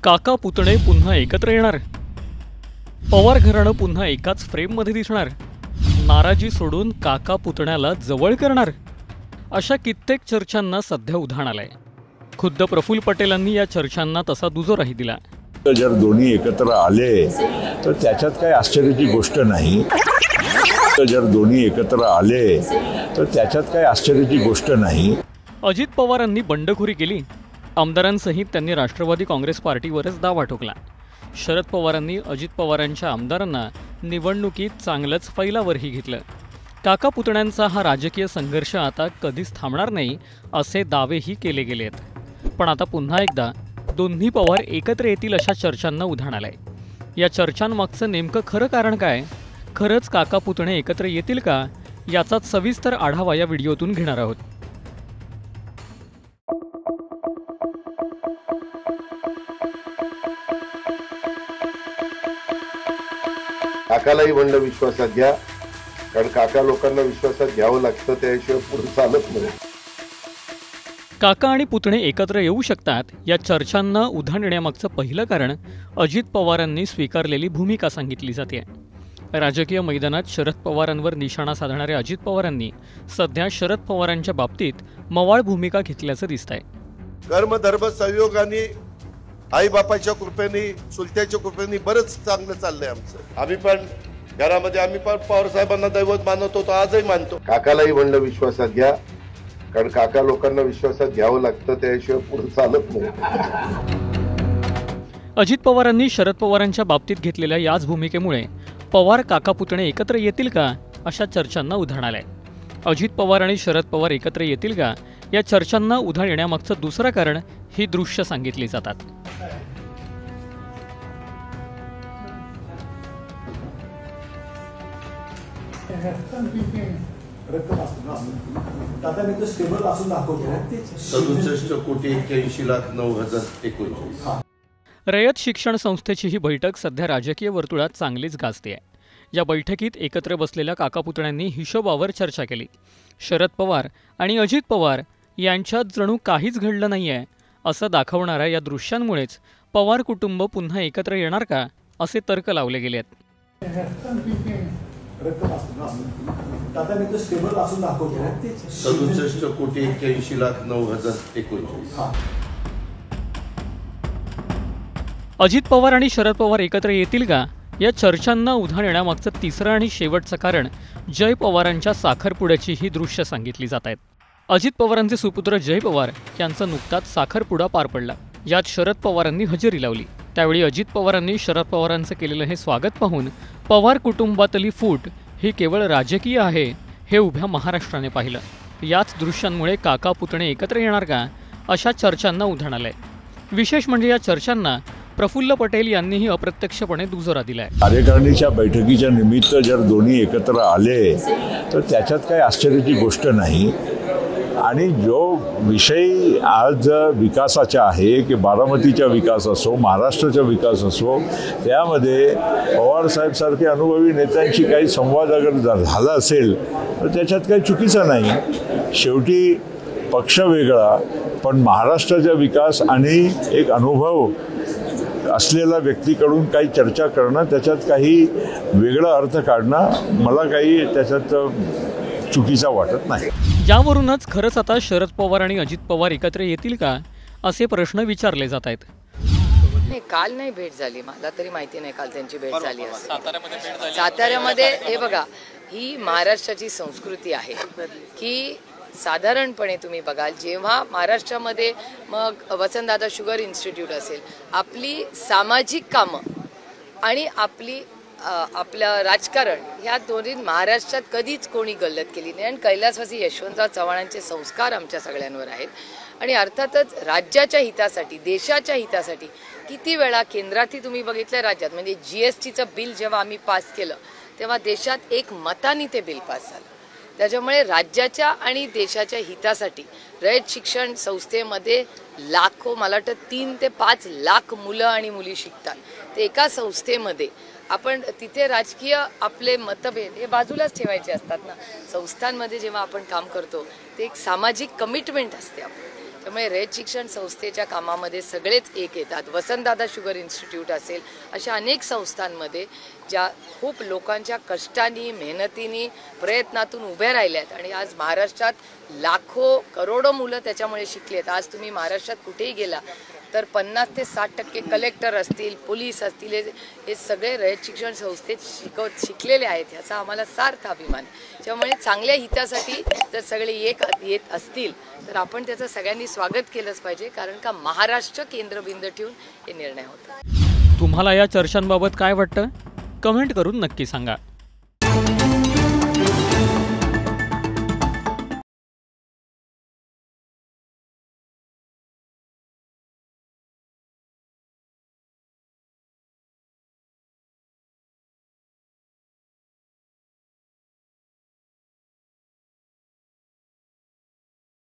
काका पुतणे पुन्हा एकत्र येणार, पवार घराणं पुन्हा एकाच फ्रेममध्ये दिसणार, नाराजी सोडून काका पुतण्याला जवळ करणार, अशा कित्येक चर्चांना सध्या उधाण आलंय। खुद्द प्रफुल्ल पटेलांनी या चर्चांना तसा दुजोराही दिला। जर दोन्ही एकत्र आले तर त्याच्यात काही आश्चर्याची गोष्ट नाही। जर दोन्ही एकत्र आले तर त्याच्यात काही आश्चर्याची गोष्ट नाही। अजित पवारांनी बंडखोरी केली, आमदारांसहित त्यांनी राष्ट्रवादी काँग्रेस पार्टीवरच दावा ठोकला। शरद पवारांनी अजित पवारांच्या आमदारांना निवडणुकीत चांगलंच फैलावरही घेतलं। काका पुतण्यांचा हा राजकीय संघर्ष आता कधीच थांबणार नाही असे दावेही केले गेलेत। पण आता पुन्हा एकदा दोन्ही पवार एकत्र येतील अशा चर्चांना उधाण आलंय। या चर्चांमागचं नेमकं खरं कारण काय? खरंच काका पुतणे एकत्र येतील का? याचाच सविस्तर आढावा या व्हिडिओतून घेणार आहोत। काकालाही म्हणलं विश्वासात घ्या, कारण काका लोकांना विश्वासात घ्यावं लागतं, त्याशिवाय पुढे चालत नाही। काका आणि पुतणे एकत्र येऊ शकतात या चर्चांना उधाण येण्यामागचं पहिलं कारण अजित पवारांनी स्वीकारलेली भूमिका सांगितली जाते। राजकीय मैदानात शरद पवारांवर निशाणा साधणाऱ्या अजित पवारांनी सध्या शरद पवारांच्या बाबतीत मवाळ भूमिका घेतल्याचं दिसतंय। कर्म धर्म संयोगाने आई बापाच्या कृपेने चुलत्याच्या कृपेने बरंच चांगलं चाललंय आमचं। आम्ही पण घरामध्ये पवार साहेबांना दैवत मानत होतो, आजही मानतो। काकालाही म्हणलं विश्वासात घ्या, कारण काका लोकांना विश्वासात घ्यावं लागतं, त्याशिवाय पुढे चालत नाही। अजित पवारांनी शरद पवारांच्या बाबतीत घेतलेल्या याच भूमिकेमुळे पवार काका पुतणे एकत्र येतील का अशा चर्चांना उधाण आलंय। अजित पवार आणि शरद पवार एकत्र येतील का या चर्चांना उधाण येण्यामागचं दुसरं कारण ही दृश्य सांगितली जातात। रयत शिक्षण संस्थेची ही बैठक सध्या राजकीय वर्तुळात चांगलीच गाजते आहे। या बैठकीत एकत्र बसलेल्या काका पुतण्यांनी हिशोबावर चर्चा केली। शरद पवार आणि अजित पवार यांच्यात जणू काहीच घडलं नाहीये असं दाखवणाऱ्या या दृश्यांमुळेच पवार कुटुंब पुन्हा एकत्र येणार का असे तर्क लावले गेलेत। अजित पवार आणि शरद पवार एकत्र येतील का या चर्चांना उधाण येण्यामागचं तिसरं आणि शेवटचं कारण जय पवारांच्या साखरपुड्याची ही दृश्य सांगितली जात आहेत। अजित पवारांचे सुपुत्र जय पवार यांचा नुकताच साखरपुडा पार पडला। यात शरद पवारांनी हजेरी लावली। त्यावेळी अजित पवारांनी शरद पवारांचं केलेलं हे स्वागत पाहून पवार कुटुंबातली फूट ही केवळ राजकीय आहे हे उभ्या महाराष्ट्राने पाहिलं। याच दृश्यांमुळे काका पुतणे एकत्र येणार का अशा चर्चांना उधाण आलंय। विशेष म्हणजे या चर्चांना प्रफुल्ल पटेल यांनीही अप्रत्यक्षपणे दुजोरा दिलाय। कार्यकारिणीच्या बैठकीच्या निमित्त जर दोन्ही एकत्र आले तर त्याच्यात काही आश्चर्याची गोष्ट नाही। आणि जो विषय आज विकासाचा आहे की बारामतीचा विकास असो, महाराष्ट्राचा विकास असो, त्यामध्ये पवारसाहेब सारखे अनुभवी नेत्यांशी काही संवाद अगर झाला असेल तर त्याच्यात काही चुकीचं नाही। शेवटी पक्ष वेगळा, पण महाराष्ट्राचा विकास आणि एक अनुभव असलेल्या व्यक्तीकडून काही चर्चा करणं, त्याच्यात काही वेगळा अर्थ काढणं मला काही त्याच्यात चुकीचा वाटत नाही। यावरूनच खरंच आता शरद पवार आणि अजित पवार एकत्र येतील का असे प्रश्न विचारले जात आहेत। नाही, काल नाही भेट झाली, मला तरी माहिती नाही काल त्यांची भेट झाली असेल। साताऱ्यामध्ये हे बघा, ही महाराष्ट्राची संस्कृती आहे की साधारणपणे तुम्ही बघाल, जेव्हा महाराष्ट्रामध्ये मग वसंतदादा शुगर इन्स्टिट्यूट असेल, आपली सामाजिक कामं आणि आपलं राजकारण ह्या दोन्ही महाराष्ट्रात कधीच कोणी गल्लत केली नाही। आणि कैलासवासी यशवंतराव चव्हाणांचे संस्कार आमच्या सगळ्यांवर आहेत। आणि अर्थातच राज्याच्या हितासाठी, देशाच्या हितासाठी किती वेळा केंद्रातही तुम्ही बघितलं, राज्यात म्हणजे GSTचं बिल जेव्हा आम्ही पास केलं तेव्हा देशात एक मताने ते बिल पास झालं। त्याच्यामुळे राज्याच्या आणि देशाच्या हितासाठी रयत शिक्षण संस्थेमध्ये लाखो, मला वाटतं 3 ते 5 लाख मुलं आणि मुली शिकतात। ते एका संस्थेमध्ये आपण तिथे राजकीय आपले मतभेद हे बाजूलाच ठेवायचे असतात ना। संस्थांमध्ये जेव्हा आपण काम करतो ते एक सामाजिक कमिटमेंट असते आपली, त्यामुळे रयत शिक्षण संस्थेच्या कामामध्ये सगळेच एक येतात. वसंतदादा शुगर इन्स्टिट्यूट असेल, अशा अनेक संस्थांमध्ये ज्या खूप लोकांच्या कष्टाने, मेहनतीने, प्रयत्नातून उभ्या राहिल्यात आणि आज महाराष्ट्रात लाखो करोडो मुलं त्याच्यामुळे शिकलेत. आज तुम्ही महाराष्ट्रात कुठेही गेला तर 50 ते 60% कलेक्टर असतील, पोलीस असतील, हे सगळे रयत शिक्षण संस्थेत शिकलेले आहेत. ह्याचा आम्हाला सार्थ अभिमान. त्यामुळे चांगल्या हितासाठी जर सगळे येत असतील तर आपण त्याचं सगळ्यांनी स्वागत केलंच पाहिजे, कारण का महाराष्ट्र केंद्रबिंदू ठेवून हे निर्णय होतात. तुम्हाला या चर्चांबाबत काय वाटतं? कमेंट करून नक्की सांगा.